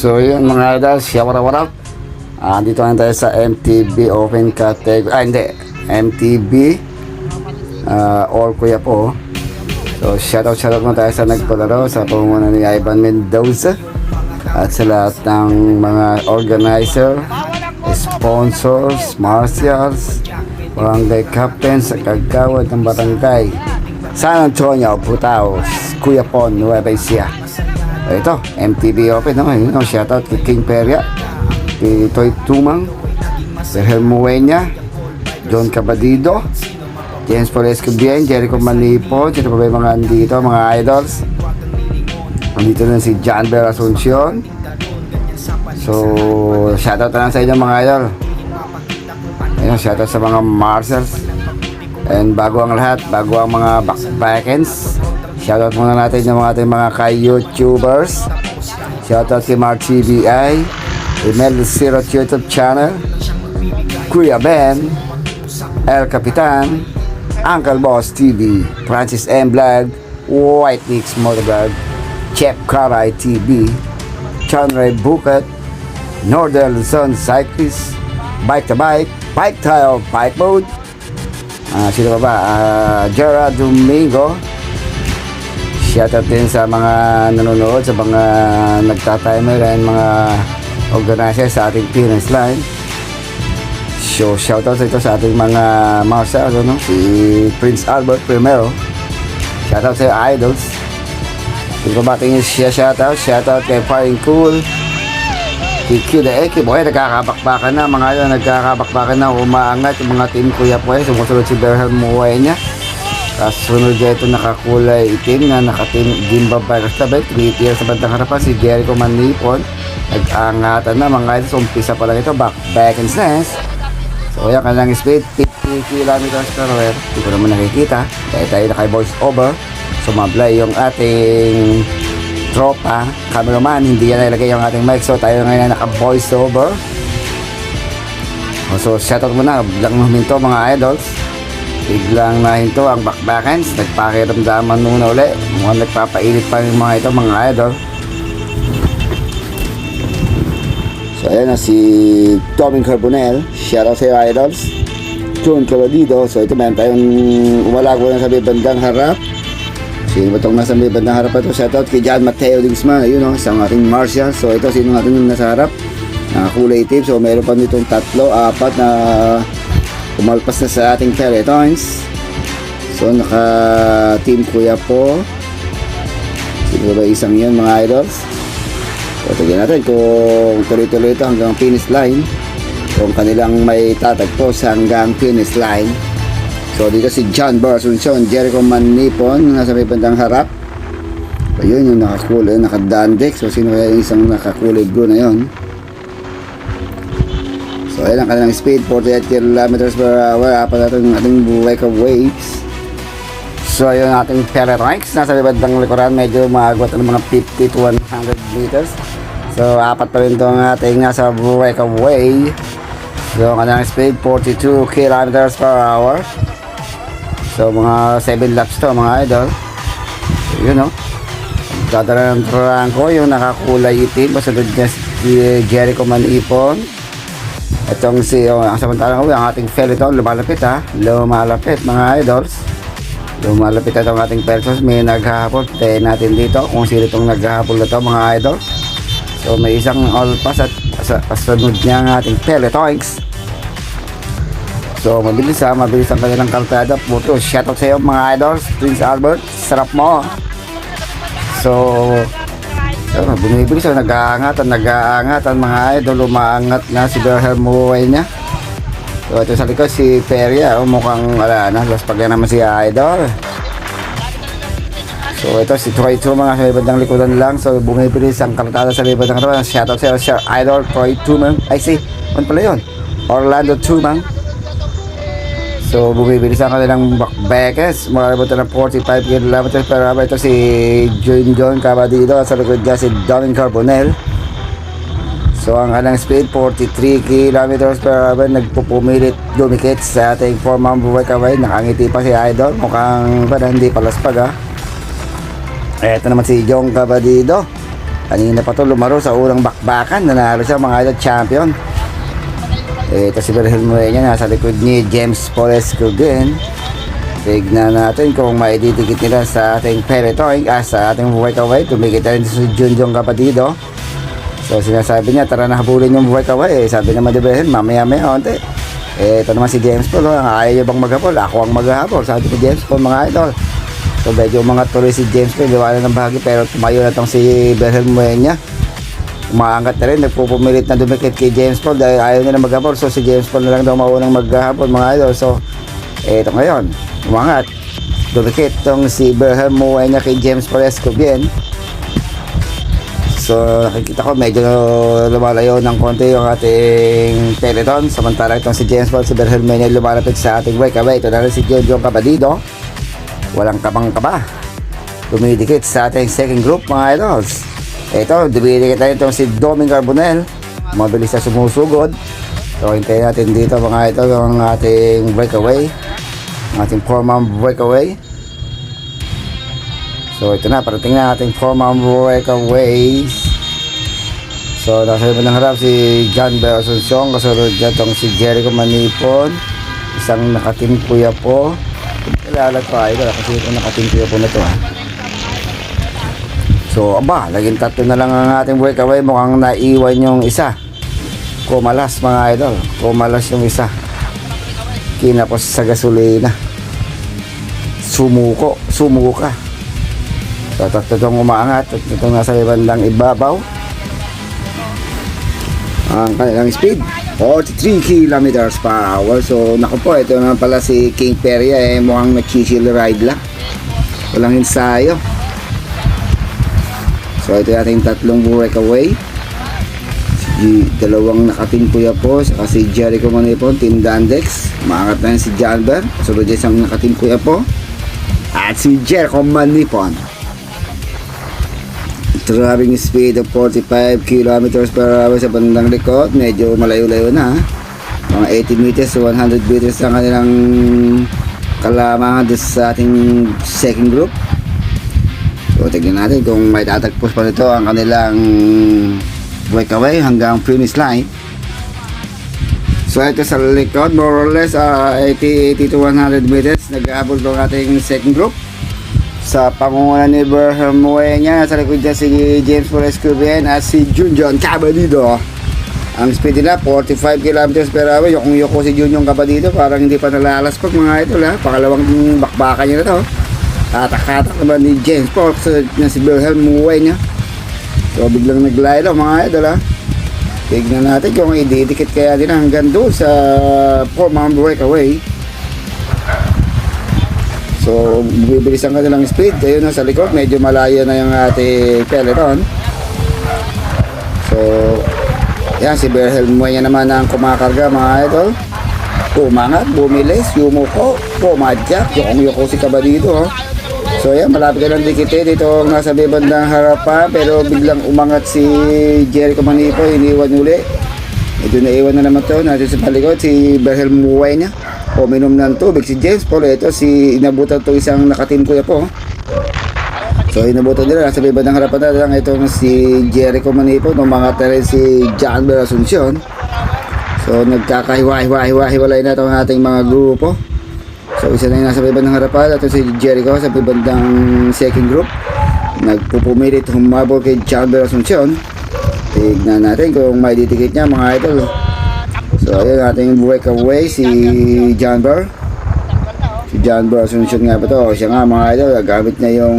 So yun mga idol, what up? Dito na tayo sa MTB Open Category. Hindi, MTB or Kuya po. So shoutout mo tayo sa nagpalaro, sa pamumuno ni Ivan Mendoza at sa lahat ng mga organizer, sponsors, marshals, barangay captains, kagawad ng barangay San Antonio, Butaos, Kuya Pon, Nueva Ecija. Ito, MTB Open naman, yun, shoutout kay King Peria, kay Toy Tumang, Sergio Mueña, John Cabadido, James Polesco Bien, Jericho Manipo, sino pa ba yung mga andito, mga idols. Andito na si John Bel Asuncion. So, shoutout na lang sa inyo mga idol. Ayun, shoutout sa mga marshals. And bago ang lahat, bago ang mga backends, shoutout muna natin yung mga ating mga ka-YouTubers. Shoutout si Mark CBI, Emel Sirot YouTube channel, Kuya Ben, El Capitan, Uncle Boss TV, Francis M. Vlog, White Nix Motovlog, Chef Karay TV, Chanray Bukat, Northern Luzon Cyclist, Bike to Bike, Bike Tile, Bike Mode, sino ba? Gerard Domingo. Shoutout din sa mga nanonood, sa mga nagtatimer and mga organizer sa ating Phoenix Line. So shoutout sa ito sa ating mga marshal, no? Si Prince Albert Primero. Shoutout sa idols. Kung kabating siya, shoutout kay Firing Cool, Kiki the Eki Boy, nagkakabakbakan na mga yun, nagkakabakbakan na, umaangat yung mga team Kuya Boy. Sumusunod si Berhel Mueña. Kasunod dyan ito nakakulay itim na nakatim Gimba Virus Tabay, 3 tier sa bandang harapan si Jericho Manipon. Nag-angatan na mga ito, umpisa pa lang ito, back and snares. So yan, kanilang speed 50 kilometers per hour. Hindi ko naman nakikita dahil tayo naka-voice over. Sumablay yung ating tropa, cameraman, hindi yan nilagay yung ating mic. So tayo ngayon naka-voice over. So shoutout muna, biglang huminto mga idols. Biglang nahinto ang backbackends, nagpakiramdaman muna uli, mukhang nagpapainit pa yung mga ito mga idol. So ayan na si Tommy Carbonell, shoutout sa iyo idols. John Cabadido. So ito meron tayong umalago na sa may bandang harap. Sino ba itong nasa may bandang harap ito? Shoutout kay John Mateo Dingsman, ayun o, isang ating marshal. So ito, sino natin yung nasa harap? Kulay itim. So meron pa nitong 3, 4 na umalpas na sa ating Teletones. So naka team Kuya po. Siguro isang yun mga idols. So tignan natin kung tuloy-tuloy ito hanggang finish line, kung kanilang may tatagpo sa hanggang finish line. So dito si John Barasuncion, Jericho Manipon nasa may bandang harap. Ayun yung nakakulay, nakadandex. So sino kaya yung isang nakakulay blue na yun? So ayan ang kanilang speed, 48 kilometers per hour. Apat natin yung ating wake of waves. So ayun ang ating ferret ranks, nasa bandang likuran, medyo maagot ng mga 50 to 100 meters. So apat pa rin itong ating nasa wake of wave. So ang kanilang speed, 42 kilometers per hour. So mga 7 laps to mga idol. So yun o, dadala ng trangko yung nakakulay itim. Pasunod niya si Jericho Manipon. Itong si, samantalang ang ating Feliton, lumalapit lumalapit mga idols. Lumalapit itong ating Peltos, may naghahabol. Tayin natin dito kung sino itong naghahabol na ito mga idol. So may isang all pass at pasunod niya ang ating Pelotons. So mabilis ang kanilang kalkada. Puto, shoutout sa iyo mga idols. Prince Albert, sarap mo. So bumibilis, nag-aangatan mga idol. Umaangat na si Berhel Mueña. So ito sa likod si Peria, mukhang wala na, las pag naman si idol. So ito si Troy Tumang sa bandang likodan lang. So bumibilis ang kalkada sa bandang harapan. Shoutout sa iyo idol Troy Tumang. Ay si, ano pala yun? Orlando Tumang. So bumibilis ang kanilang backbackers, makakabot ng 45 kilometers per hour. Ito si John Cabadido at sa likod niya si Dominic Carbonell. So ang kanilang speed 43 kilometers per hour. Nagpupumilit dumikit sa ating 4-man breakaway. Nakangiti pa si idol, mukhang parang hindi palaspag Ito naman si John Cabadido. Kanina pa to lumaro sa unang bakbakan. Nanalo siya mga idol, champion. Ito si Berhel Mueña, nasa likod ni James Poresco din. Tignan natin kung maididikit nila sa ating peloton, sa ating breakaway. Tumigit na rin si Junjong Capadido. So sinasabi niya, tara na habulin yung breakaway. Sabi naman ni Berhel, mamaya-maya onte. Ito naman si James Paul, ayaw niya bang maghabol? Ako ang maghabol, sabi ni James Paul mga idol. So medyo mga tuloy si James Paul, liwanag ng bahagi, pero tumayo na tong si Berhel Mueña. Umaangat na rin, nagpupumilit na dumikit kay James Paul dahil ayaw niya na maghabol. So si James Paul na lang daw maunang maghabol mga idol. So ito ngayon, umangat, dumikit tong si Berhel Mueña kay James Poresco bien. So nakikita ko medyo lumalayo ng konti yung ating peloton. Samantalang itong si James Paul, si Berhel Mueña lumalapit sa ating breakaway. Ito na rin si Junjong Capadido. Walang kabang-kaba. Dumidikit sa ating second group mga idols. Ito, dumidikit na rin itong si Doming Carbonell. Mabilis na sumusugod. So hintayin natin dito mga idol ang ating breakaway. Ang ating 4-man breakaway. So ito na, parating na ating 4-man breakaways. So nasa iba ng harap si John B. Asuncion, kasunod dyan itong si Jericho Manipon, isang nakatim kuya po. Kilala ko idol kasi ito nakatim kuya po na ito ha. So aba, laging tatlo na lang ang ating breakaway. Mukhang naiwan yung isa. Kumalas mga idol, kumalas yung isa. Kinapos sa gasolina. Sumuka. So tatlo itong umaangat at itong nasa bandang ibabaw. Ang kanilang speed 43 kilometers per hour. So naku po, ito naman pala si King Peria mukhang nag-chill ride lang, walang ensayo. So ito yung ating tatlong breakaway. Dalawang nakatim kuya po, saka si Jericho Manipon, Team Dandex. Maangat na yun si Janber, kasunod yung isang nakatim kuya po at si Jericho Manipon. Driving speed of 45 kilometers per hour sa bandang likod. Medyo malayo-layo na, mga 80 meters to 100 meters ang kanilang kalamangan sa ating second group. So tignan natin kung may tatagpos pa nito ang kanilang breakaway hanggang finish line. So ito sa likod, more or less 80 to 100 meters nag-aabot ang ating second group. Sa pangunguna ni Berhel Mueña, nasa likod dyan si James Poresco at si Junjong Capadido. Ang speed nila 45 kilometers per hour. Yoko si Junjong Capadido, parang hindi pa nalalaspag mga idol ha. Pakalawang bakbakan niya na to. Tatak-tatak naman ni James Paul na si Berhel Mueña. So biglang naglayo mga idol ha. Tignan natin kung ididikit kaya din hanggang doon sa 4-man breakaway. So bibilis ang kanilang speed. Ayun na sa likod, medyo malayo na yung ating peloton. So yan, si Berhel Mueña naman ang kumakarga mga idol. Umangat, bumilis, yumuko, pumadyak, yoko si Capadido. So yan, malapit ka lang dikitin. Dito nasa bandang harapan, pero biglang umangat si Jericho Manipon, iniwan uli. Ito naiwan na naman to. Natin sa palikod si Berhel Mueña. Uminom ng tubig si James Paul. Ito si inabutan to isang nakatim kuya po. So inabutan nila, nasa bandang harapan na lang itong si Jericho Manipon. Umangat na rin si John B. Asuncion. So nagkakahiwa-hiwa-hiwalay na itong ating mga grupo. So isa na yung nasa bandang harapan. Ito si Jericho sa bandang second group. Nagpupumilit humabol kay John B. Asuncion. Tignan natin kung may ditikit niya mga idol. So ayun ating breakaway si John Burr. Si John Burr Asuncion nga ba to? Siya nga mga idol, gamit niya yung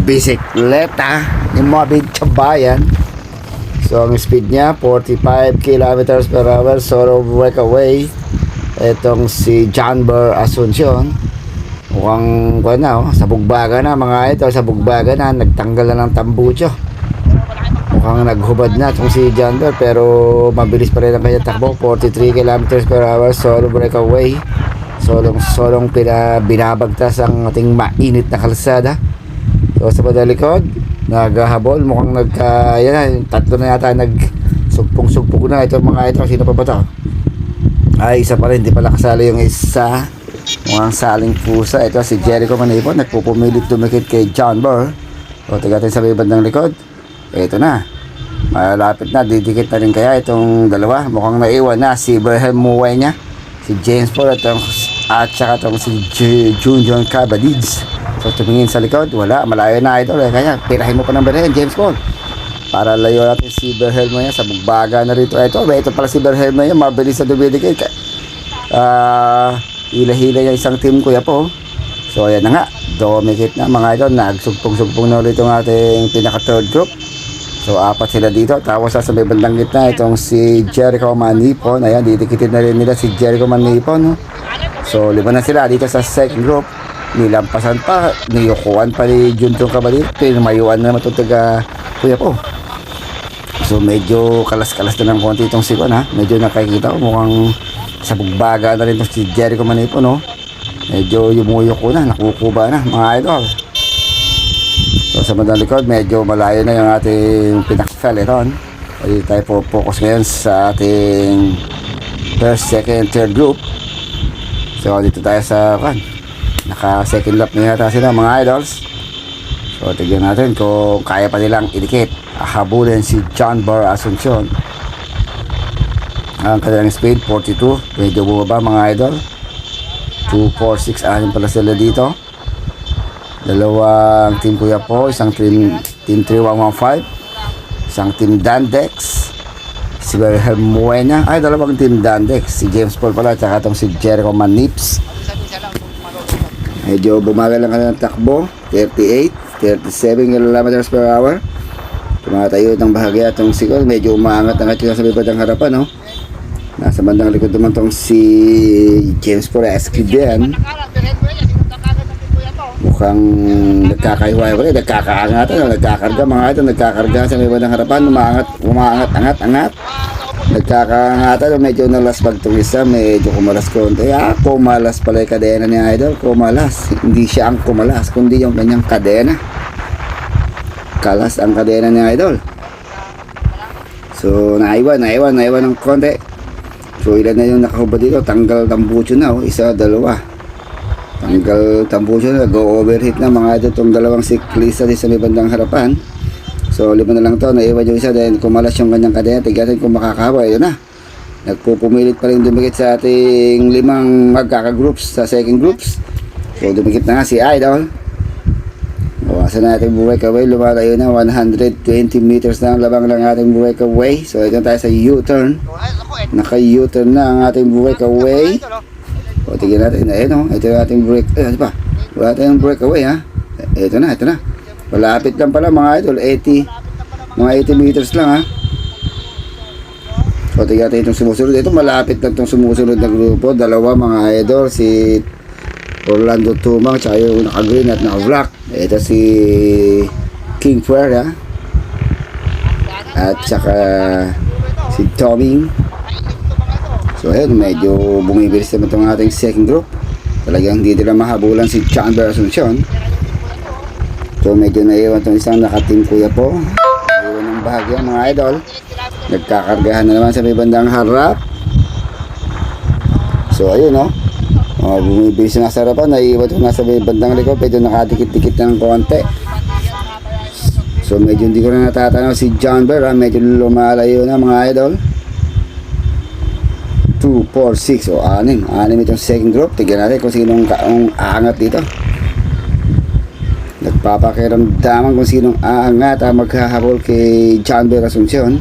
bisikleta, yung mabig bayan. So ang speed niya 45 kilometers per hour. Solo breakaway itong si John Burr Asuncion. Mukhang sabugbaga na mga idol, sabugbaga na, nagtanggal na ng tambucho. Mukhang naghubad na itong si John Burr, pero mabilis pa rin ang kanya takbo. 43 kilometers per hour, solo breakaway. Solong binabagtas ang ating mainit na kalsada. So sa padalikod, naghahabol. Mukhang tatlo na yata nagsugpong-sugpong na itong mga ito. Sino pa ba ito? Ay, isa pa rin, hindi pala kasali yung isa. Mukhang saling pusa. Ito si Jericho Manipon, nagpupumilit dumikit kay John Burr. O tigatin sa bandang likod. Ito na. Malapit na, didikit na rin kaya itong dalawa. Mukhang naiwan na si Berhel Muenya, si James Paul at saka itong si Junior Cabadids. So tumingin sa likod, wala, malayo na idol. Kaya pirahin mo pa ng Berhel, James Paul, para layo natin si Berhel Muenya sa bugbaga na rito. Ito pala si Berhel Muenya, mabilis na dumidikit. Hila-hila yung isang team kuya po. So ayan na nga, dumikit na mga idol. Nagsugpong-sugpong na ulit yung ating pinaka third group. So apat sila dito. Tapos sa may bandang gitna itong si Jericho Manipon. Ayan, didikitin na rin nila si Jericho Manipon, no? So 5 na sila dito sa second group. Nilampasan pa, niyukuan pa ni Junto Cabalit. Pinamayuan na naman itong taga kuya po. So medyo kalas-kalas na ng konti itong sikon, ha. Medyo nakikita ko mukhang sa bugbaga na rin itong si Jericho Manipon, no? Medyo yumuyuko na, nakukuba na mga idol. So sa bandang likod, medyo malayo na yung ating pinaka-skeleton. Pwede tayo po focus ngayon sa ating first, second, third group. So dito tayo sa naka second lap na yata sila mga idols. So tignan natin kung kaya pa nilang idikit, habulin si John Bar Asuncion. Ang kanilang speed 42, medyo bumaba mga idol. 2, 4, 6, 6 pala sila dito. Dalawang team kuya po, isang team 3115, isang team Dandex, si Berhel Muenya, dalawang team Dandex, si James Paul pala, at saka itong si Jericho Manips. Medyo bumagal lang kanilang takbo, 38, 37 km per hour. Tumatayo ng bahagya itong sikol, medyo umaangat-angat yung sa bibadang harapan, no? Nasa bandang likod naman itong si James Paul Esquidian. Mukhang nagkakaiway pa rin, nagkakaangatan, nagkakarga mga ito, nagkakarga sa may bandang harapan, umaangat, nagkakaangatan, medyo nalasbag itong isa, medyo kumalas konti. Kumalas pala yung kadena ni idol, kumalas, hindi siya ang kumalas, kundi yung kanyang kadena. Kalas ang kadena ni idol. So naiwan ng konti. So ilan na yung nakahubad dito, tanggal tambucho na, isa, dalawa. Tanggal tambucho na, go overheat na mga ito itong dalawang siklista sa may bandang harapan. So 5 na lang to, naiwan yung isa dahil kumalas yung kanyang kadena. Tigatin kung makakawa, yun na. Nagpupumilit pa rin dumikit sa ating 5 magkaka-groups sa second groups. So dumikit na nga si idol. Bawasan natin breakaway, lumalayo na 120 meters na ang labang ng ating breakaway. So ito tayo sa U-turn. Naka-U-turn na ang ating breakaway. O tignan natin, ito yung ating break. Wala tayong breakaway, ha. Ito na. Malapit lang pala mga idol, mga 80 meters lang, ha. O tignan natin itong sumusunod. Ito malapit lang itong sumusunod na grupo. Dalawa mga idol, si Orlando Tumang, tsaka yung naka-green at naka-black. Ito si King Fuera at tsaka si Tommy. So ayun, medyo bumibilis naman itong ating second group. Talagang hindi nila mahabulan si John Bar Asuncion. So medyo naiwan itong isang naka-team kuya po. Naiwan ng bahagya mga idol. Nagkakargahan na naman sa may bandang harap. So ayun, bumibilis na sa harapan, naiiwan ito nasa may bandang likod, medyo nakadikit-dikit ng konti. So medyo hindi ko na natatanaw si John Bear, medyo lumalayo na mga idol. 2, 4, 6 o 6 itong second group. Tignan natin kung sinong aangat dito. Nagpapakiramdaman kung sinong aangat ang maghahabol kay John Bear Asuncion.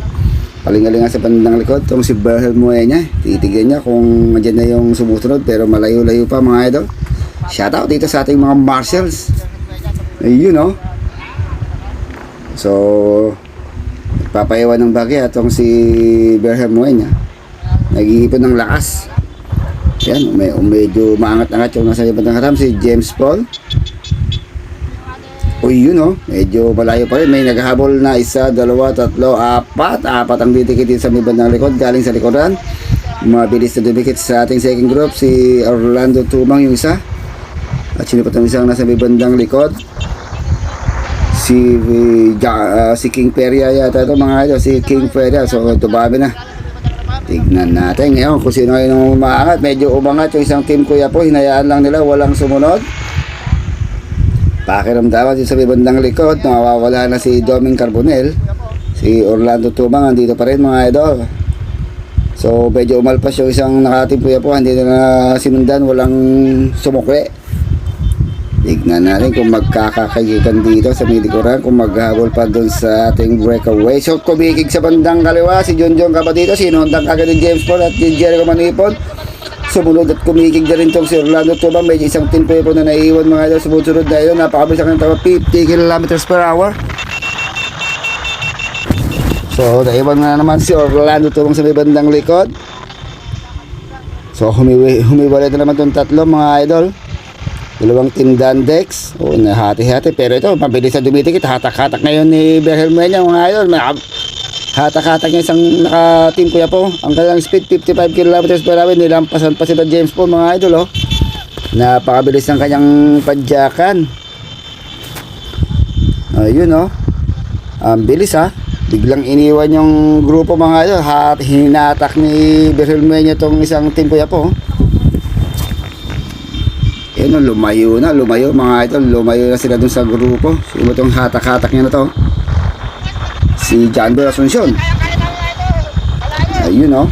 Palingalingan sa bandang likod itong si Berhel Muenya. Titignan niya kung andyan na yung sumusunod, pero malayo-layo pa mga idol. Shoutout dito sa ating mga marshals. Ayun, So papayawan ng bagay itong si Berhel Muenya. Nag-iipon ng lakas. Yan, medyo maangat-angat yung nasa bandang haram si James Paul. Medyo malayo pa rin. May naghahabol na 1, 2, 3, 4 ang ditikitin sa may bandang likod, galing sa likodan. Mabilis na dumikit sa ating second group, si Orlando Tumang yung isa. At sino pa itong isang nasa may bandang likod? Si King Peria yata ito mga ito, si King Peria. So tubabi na. Tignan natin ngayon kung sino yung umaangat. Medyo umangat yung isang team kuya po, hinayaan lang nila, walang sumunod. Pakiramdaman din sa may bandang likod, nawawala na si Doming Carbonell. Si Orlando Tumang andito pa rin mga idol. So medyo umalpas yung isang nakatimpuya po, hindi na sinundan, walang sumukli. Tignan natin kung magkakakagikan dito sa midikuran, kung maghabol pa dun sa ating breakaway. So kumikig sa bandang kaliwa si Junjun Kapatito, sinundang kagad ni James Paul at ni Jericho Manipon. Sumunod at kumikig na rin itong si Orlando Tumang, medyo isang timpuya po na naiiwan mga idol. Sumunod na yun, napakabilis ang tawa, 50 kilometers per hour. So, naiwan na naman si Orlando Tumang sa may bandang likod. So, humiwalay na naman itong tatlo mga idol. Dalawang Team Dandex. O, nahati-hati. Pero ito, mabilis na dumitikit. Hatak-hatak ngayon ni Berhel Muenya mga idol. Hatak-hatak niya isang naka-team kuya po. Ang kanilang speed, 55 km per hour. Nilampasan pa sila James Paul mga idol. Oh. Napakabilis ng kanyang padyakan. Ayun oh. Ang bilis ha. Biglang iniwan yung grupo mga idol. Hinatak ni Berhel Muenya itong isang team kuya po. Yun o, lumayo mga idol. Lumayo na sila dun sa grupo. Sino itong hatak-hatak niya na to? Si John Boy Asuncion. Ayun o.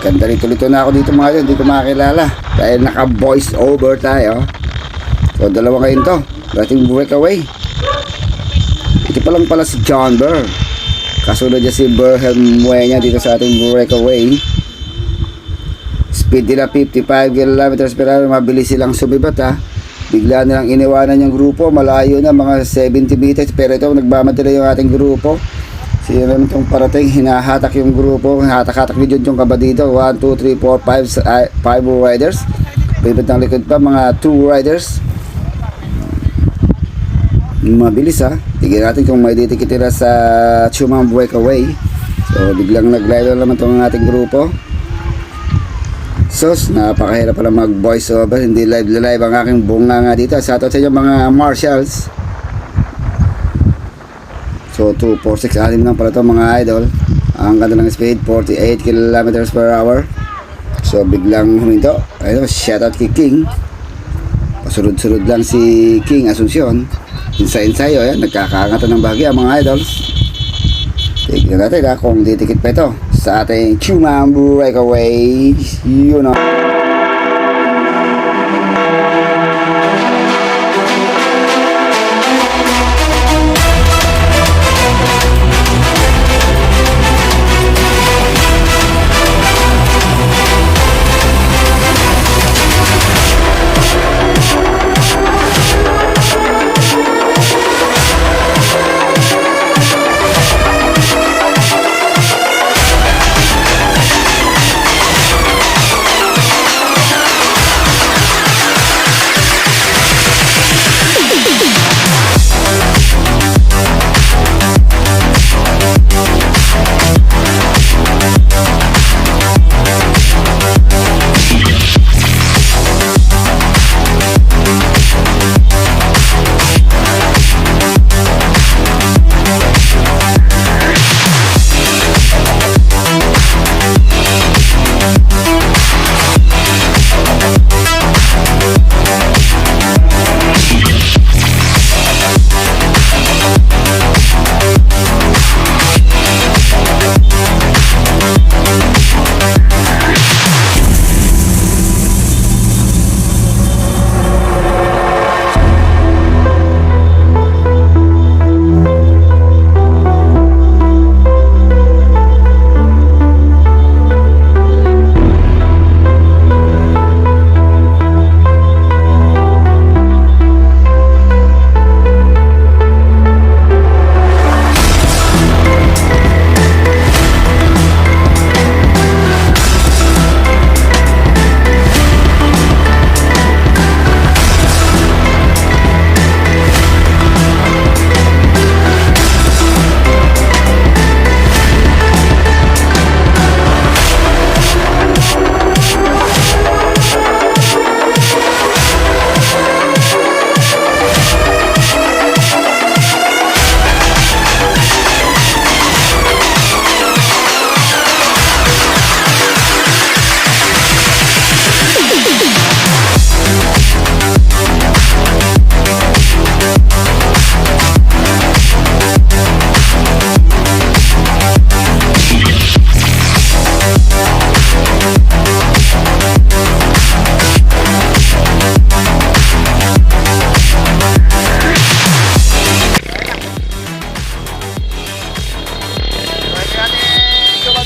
Ganda rito na ako dito mga idol. Hindi ko makakilala. Dahil naka voice over tayo. So dalawa kayo to. Dating breakaway. Ito pa lang pala si John Burr. Kasunod niya si Berhel Muenya dito sa ating breakaway. Speed nila 55 km per hour. Mabilis silang sumibat ha. Bigla nilang iniwanan yung grupo. Malayo na mga 70 meters. Pero ito nagmamadala yung ating grupo. Sino naman itong parating. Hinahatak yung grupo. Hinahatak-hatak ni Junjun Kapatito. 1, 2, 3, 4, 5 riders. Pipit ng likod pa mga 2 riders. Mabilis ha. Tignan natin kung may ditikit nila sa Tumang breakaway. So biglang nag-live naman itong ating grupo. Sos, napakahirap pala mag voice over. Hindi live ang aking bunga nga dito. Shoutout sa inyo mga marshals. So 2, 4, 6, 6 lang pala ito mga idol. Ang ganda ng speed 48 km per hour. So biglang huminto. Ayun, shoutout kay King. Pasunod-sunod lang si King Asuncion. Ensayo, yan, nagkakaangatan ng bahagya mga idols. Tignan natin kung ditikit pa ito sa ating Tumang breakaway. Yun o.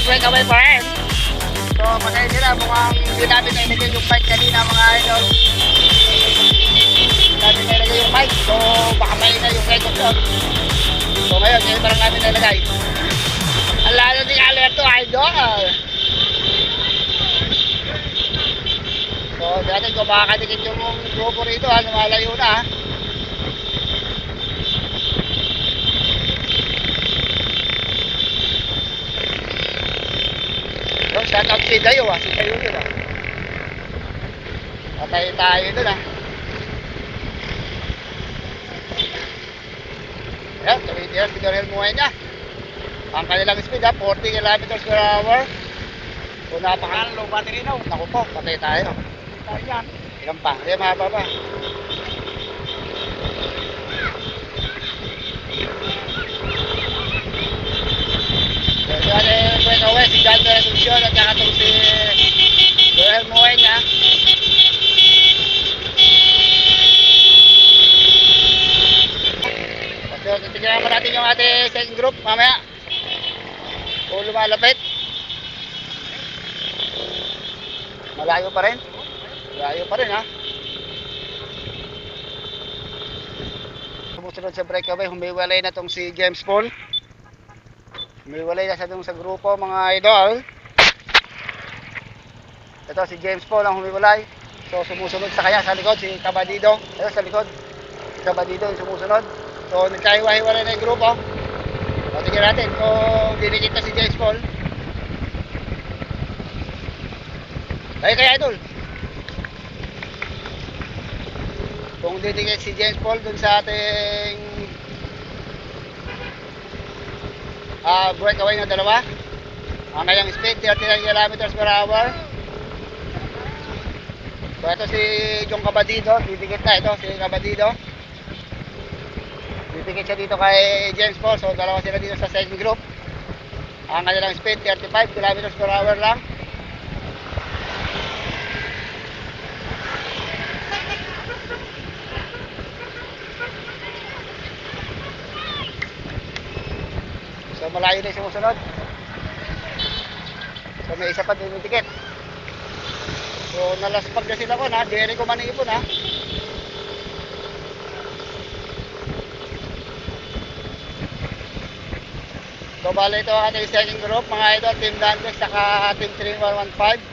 breakaway pa rin. So, pasensya na, mukhang hindi namin nailagay yung mic kanina mga idol. Hindi namin nailagay yung mic, so baka maingay yung record doon. So, ngayon, ngayon pa lang namin nailagay. Ang lalo din alerto, idol. So, natin kung makakadikit yung grupo rito, lumalayo na, ha. So, shout out si Dayo, ha. Si Dayo yun, ha. Patay tayo dun, ha. Ayan, tuwid yan, pinaril mo niya. Ang kanilang speed, ha, 40 kilometers per hour. So, napaka low battery now. Naku po, patay tayo. Tayo yan. Ilan pa? Ayan, mahaba pa. So, yan, breakaway, si John de Reduction at saka itong si Joel Moena. So, titignan naman natin yung ating second group mamaya. Kung lumalapit. Malayo pa rin. Malayo pa rin, ha. Sumusunod sa breakaway, humiwalay na tong si James Paul. Humiwalay na sa sa grupo mga idol. Ito si James Paul ang humiwalay. So sumusunod sa kanya sa likod si Cabadido. Ito sa likod. Si Cabadido yung sumusunod. So nagkahiwa-hiwalay na yung grupo. So tingnan natin kung dinikit na si James Paul. Tayo kay idol. Kung didikit si James Paul dun sa ating breakaway na dalawa. Ang kanyang speed 39 kilometers per hour. So ito si Jong Cabadido, didikit na ito si Cabadido. Didikit siya dito kay James Paul. So dalawa sila dito sa second group. Ang kanilang speed 35 kilometers per hour lang. So malayo na yung sumusunod. So may isa pa din yung ticket. So nalaspag na sila ko na. Jerry ko manipon, ha. So bala ito ang ating second group mga idol. Team Dandex saka Team 3115.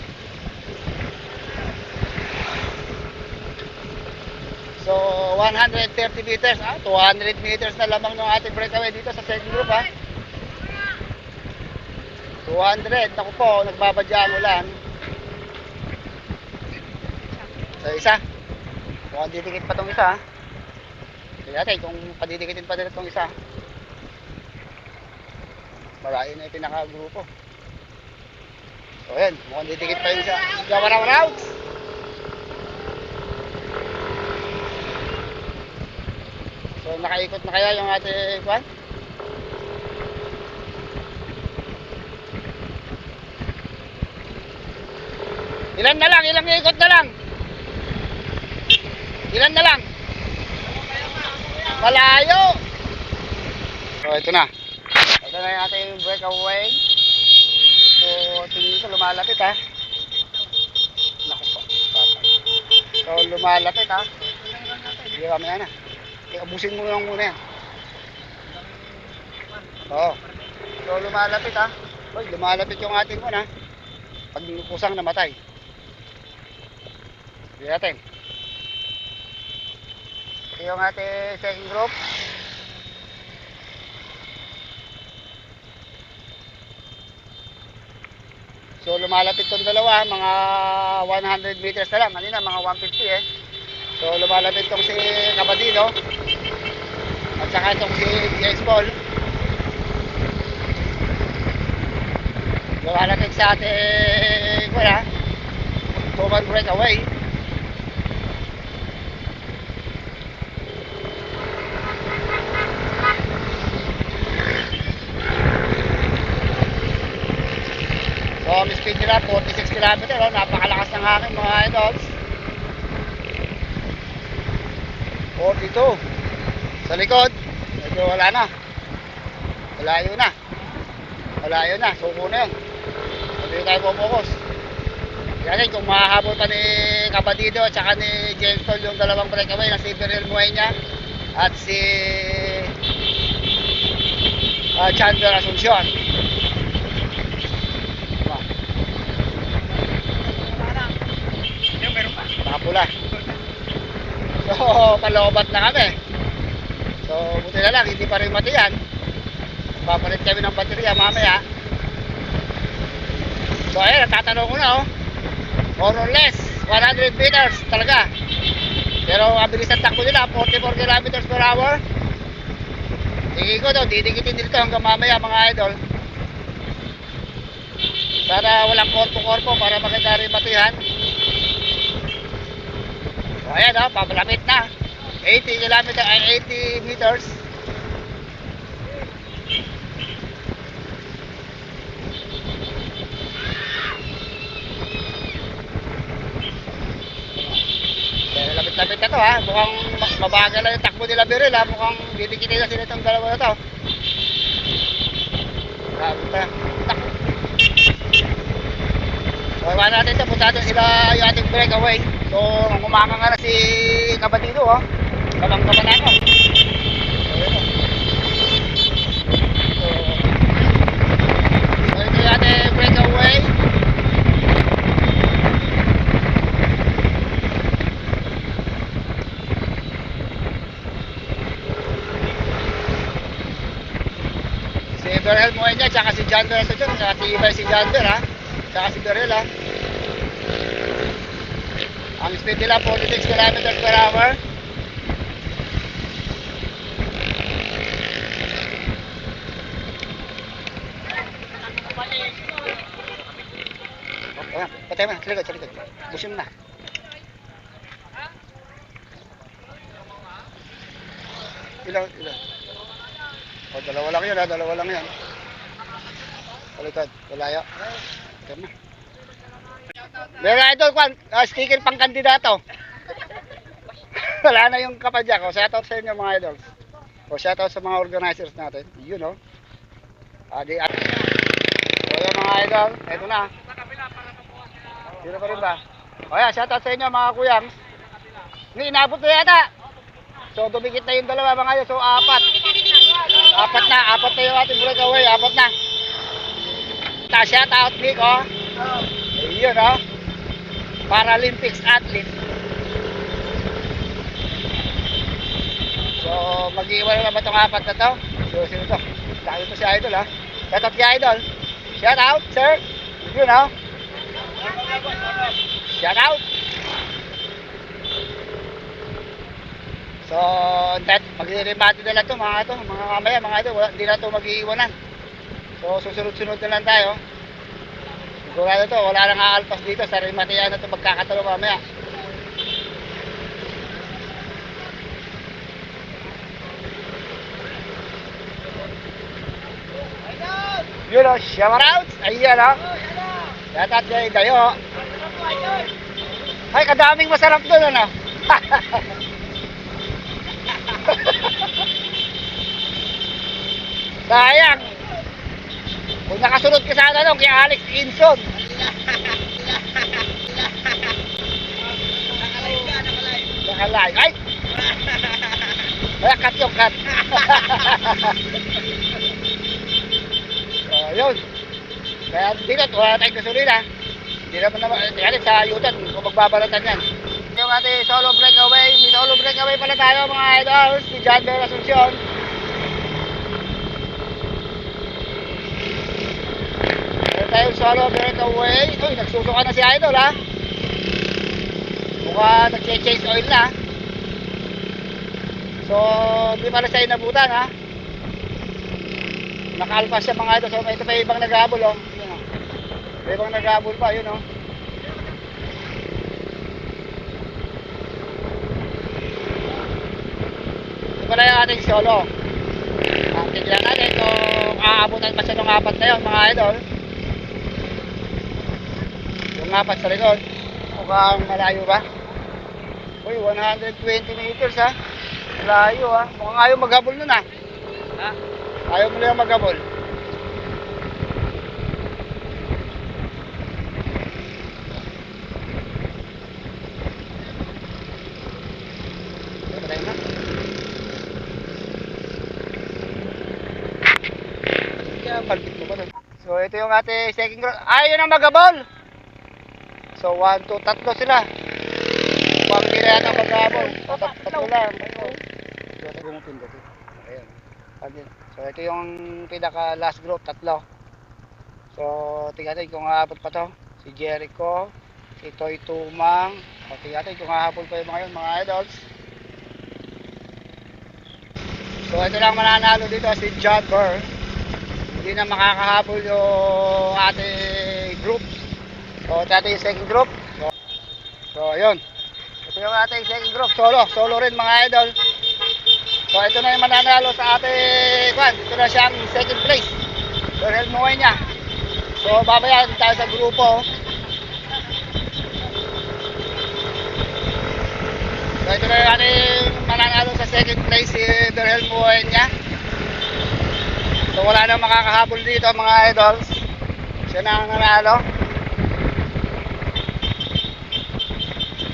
So 130 meters, 200 meters na lamang ng ating breakaway dito sa second group, ha. 200, naku po, nagbabadya ang ulan. So isa. Mukhang didikit pa itong isa, ha. Tignan natin kung padidikitin pa din itong isa. Malayo na yung pinaka-grupo. So yan, mukhang didikit pa yung isa. Gawaraw-raw! So nakaikot na kaya yung ating kwan? Ilan na lang? Ilang ikot na lang? Ilan na lang? Malayo! So ito na. Ito na yung ating breakaway. So tingin ko lumalapit, ha. Naku po. So lumalapit, ha. Sige kami na. Abusin mo lang muna yan. Oo. So lumalapit, ha. Uy, lumalapit yung ating one, ha. Pag kusang namatay. Sige natin. Ito yung ating second group. So lumalapit tong dalawa, mga 100 meters na lang. Kanina mga 150, eh. So lumalapit tong si Cabadido at saka itong si James Paul. Lumalapit sa ating token breakaway. So ang speed nila 46 km, napakalakas ng hangin mga idols. 42 sa likod, medyo wala na, malayo na, suko na yun. Hindi tayo pupokus. Yan kung mahahabol pa ni Kabadido at saka ni James Paul yung dalawang breakaway na si Beryl Mueña at si Chandler Asuncion. Nakapula. So, paloobat na kami. So, buti na lang, hindi pa rin mati yan. Papalit kami ng baterya mamaya. So, ayan, natatanong ko na, oh. More or less, 100 meters talaga. Pero, abilis ang takbo nila, 44 kilometers per hour. Tingin ko daw, didikitin dito hanggang mamaya, mga idol. Sana walang korpo-korpo para makita rin matihan. So, ayan, oh, pamalapit na. 80 meters. Lapit na to, ha. Mukhang mabagal lang yung takbo nila Beryl, ha. Mukhang didikitin na sila itong dalawa na to. Lapit na. So, iwan natin ito. Punta natin sila yung ating breakaway. So, umakang nga na si Kabadido, ha. Kabang-kaban na ako. So, ito yung ating breakaway. Si Beryl Mueña, tsaka si Chandler Asuncion, tsaka si Chandler, ha. Tsaka si Beryl, ha. Ang speed nila 46 kilometers per hour. Ayan, patay mo na, sa likod. Busin mo na. Ilang? O, dalawa lang yun, ha, dalawa lang yan. Palikod, walayo. Patay mo. Meron idol, sticker pang kandidato. Wala na yung kapadyak. O, shoutout sa inyo mga idol. O, shoutout sa mga organizers natin. Yun, o. So, yun mga idol, eto na. Sino pa rin ba? O yan, shoutout sa inyo mga kuyang. Hindi, inabot na yata. So, dumikit na yung dalawa mga idol. So, apat. Apat na yung ating breakaway. Apat na. Shoutout, Nick, o. Ayun, o. Paralympics athlete. So, mag-iwan na ba itong apat na to? So, sino to? Lagi to si Idol, ha? Shoutout kay Idol. Shoutout, sir. Yun, o. Shoutout. So, mag-i-rebate na lang ito, mga mamaya, mga Idol. Hindi na ito mag-iiwanan. So, susunod-sunod na lang tayo. Sigurado to, wala nang aalpas dito sa rematian na ito magkakatalo mamaya. Yun o, shoutouts! Ayan o. Shoutout kay Dayo. Ay, kadaming masarap doon ano. Sayang. Kung nakasunod ka sana nung kay Alex Inson. Nakalive. Ay! Ay, cut yung cut. So, yun. Kaya dito, wala tayong gasolina. Hindi naman naman, sa yutan, kung magbabalatan yan. Yung ating solo breakaway, may solo breakaway pala tayo mga idols, si John Bel Asuncion. Meron tayong solo breakaway. Uy, nagsusuka na si Idol, ha. Mukha nag-change oil na. So, di pala siya inabutan, ha. Naka-alpha siya mga idol. So, ito pa ibang nag-ahabol, oh. Yun, oh. May ibang nag-ahabol pa, yun, oh. Ito pala yung ating solo. Tignan natin kung aabutan pa siya ng apat na yun, mga idol. Yung apat sa likod. Mukhang malayo ba? Uy, 120 meters, ha. Malayo, ha. Mukhang ayaw maghabol nun, ha. Ha? Ayaw mo lang maghabol. So ito yung ating second group. Ayun ang magabol. So 1, 2, tatlo sila. Pamili na yata magabol. O tatlo lang. So ito yung pindot. Ayan. So ito yung pinaka last group, tatlo. So tingnan natin kung aabot pa to. Si Jericho, si Toy Tumang. O tingnan natin kung aabot pa yung mga yun, mga idols. So ito lang mananalo dito si John Burr. Hindi na makakahabol yung ating group. So ito ating second group. So yun. Ito yung ating second group. Solo rin mga idol. So ito na yung mananalo sa ating kwan. Ito na siyang second place. Dorel Moy niya. So babayan tayo sa grupo. So ito na yung ating mananalo sa second place si Dorel Moy niya. So wala nang makakahabol dito mga idols. Siya na ang nanalo.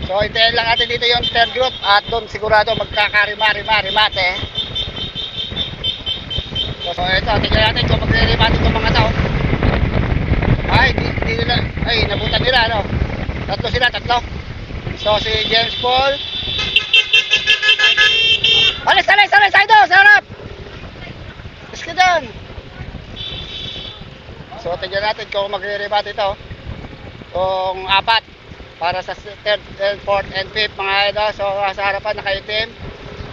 So hintayin lang natin dito yung third group at doon sigurado magkakarima-rima-rimate. So ito, tingnan natin kung magre-rimate itong mga tao. Ay, hindi nila, ay nabutan nila ano. Tatlo sila, tatlo. So si James Paul. Alis, idol, sa harap! Iski doon. So tingnan natin kung magre-rimate ito. Kung apat. Para sa third, fourth, and fifth mga idol. So sa harapan nakaitim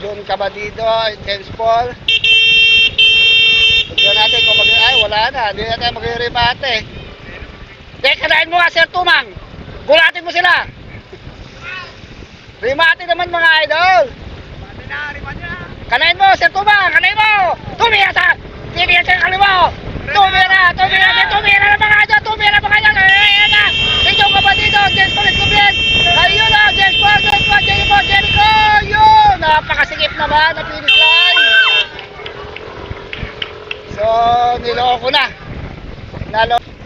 Jun Cabadido, James Paul. Tignan natin kung ay wala na, hindi natin magre-rimate. Kanain mo nga Sir Tumang. Gulatin mo sila. Rimate naman mga idol. Kanain mo Sir Tumang, kanain mo. Tumira sa kaliwa. Tumira na mga idol, tumira mga idol. Ayan na. Tignan ka ba dito? James Paul Escobian. Ayun na, James Paul, Jericho. Yun, napakasikip naman na finish line. So, niloko na.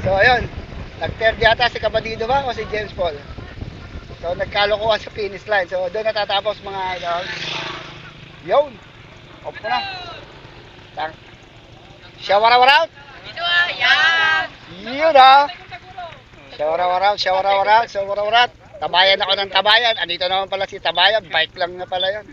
So, ayun. Nag-third yata si Cabadido ba o si James Paul? So, nagkalokohan sa finish line. So, doon natatapos mga idol. Yun. Off ko na. Shower out. Yun ha. Shower out. Tabayan ako ng tabayan. Andito naman pala si Tabayan. Bike lang na pala yan.